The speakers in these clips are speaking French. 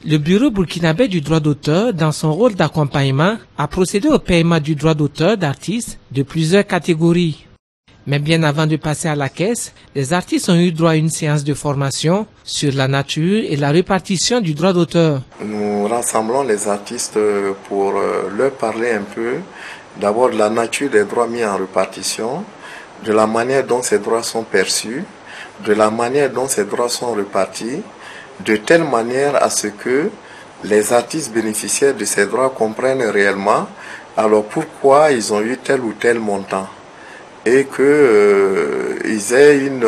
Le Bureau burkinabé du droit d'auteur, dans son rôle d'accompagnement, a procédé au paiement du droit d'auteur d'artistes de plusieurs catégories. Mais bien avant de passer à la caisse, les artistes ont eu droit à une séance de formation sur la nature et la répartition du droit d'auteur. Nous rassemblons les artistes pour leur parler un peu d'abord de la nature des droits mis en répartition, de la manière dont ces droits sont perçus, de la manière dont ces droits sont répartis, de telle manière à ce que les artistes bénéficiaires de ces droits comprennent réellement alors pourquoi ils ont eu tel ou tel montant et qu'ils aient une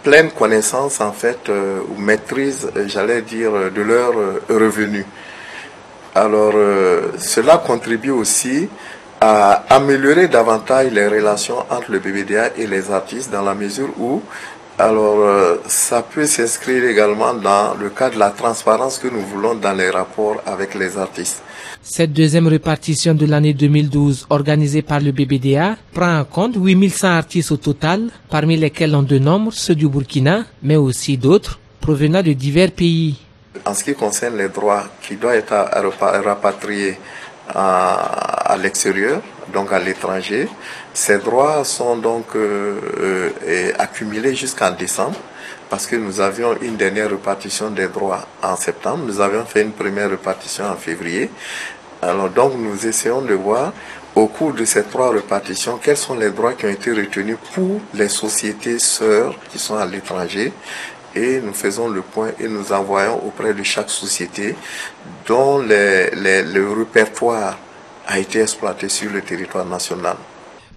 pleine connaissance en fait ou maîtrise, j'allais dire, de leurs revenus. Alors cela contribue aussi à améliorer davantage les relations entre le BBDA et les artistes dans la mesure où ça peut s'inscrire également dans le cadre de la transparence que nous voulons dans les rapports avec les artistes. Cette deuxième répartition de l'année 2012 organisée par le BBDA prend en compte 8100 artistes au total, parmi lesquels on dénombre ceux du Burkina, mais aussi d'autres provenant de divers pays. En ce qui concerne les droits qui doivent être rapatriés à l'extérieur, donc à l'étranger, ces droits sont donc accumulés jusqu'en décembre parce que nous avions une dernière répartition des droits en septembre, nous avions fait une première répartition en février. Alors donc nous essayons de voir au cours de ces trois répartitions quels sont les droits qui ont été retenus pour les sociétés sœurs qui sont à l'étranger. Et nous faisons le point et nous envoyons auprès de chaque société dont le répertoire a été exploité sur le territoire national.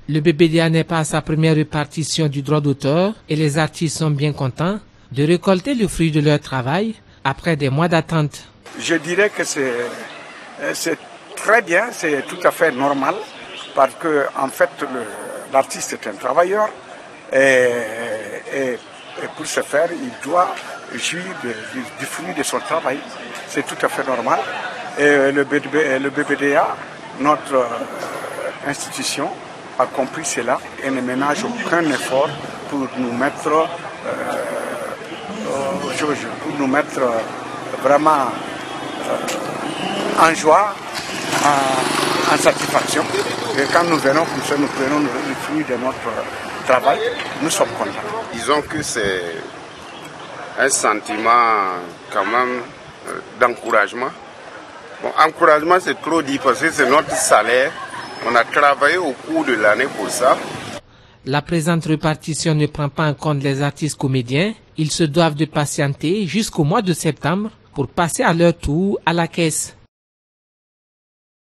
Le BBDA n'est pas à sa première répartition du droit d'auteur et les artistes sont bien contents de récolter le fruit de leur travail après des mois d'attente. Je dirais que c'est très bien, c'est tout à fait normal parce que en fait l'artiste est un travailleur et pour ce faire, il doit jouir du fruit de son travail. C'est tout à fait normal. Et le BBDA, notre institution, a compris cela et ne ménage aucun effort pour nous mettre vraiment en joie, en satisfaction. Et quand nous venons pour ça, nous prenons le fruit de notre travail, nous sommes contents. Disons que c'est un sentiment quand même d'encouragement. Bon, encouragement c'est trop dit parce que c'est notre salaire. On a travaillé au cours de l'année pour ça. La présente répartition ne prend pas en compte les artistes comédiens. Ils se doivent de patienter jusqu'au mois de septembre pour passer à leur tour à la caisse.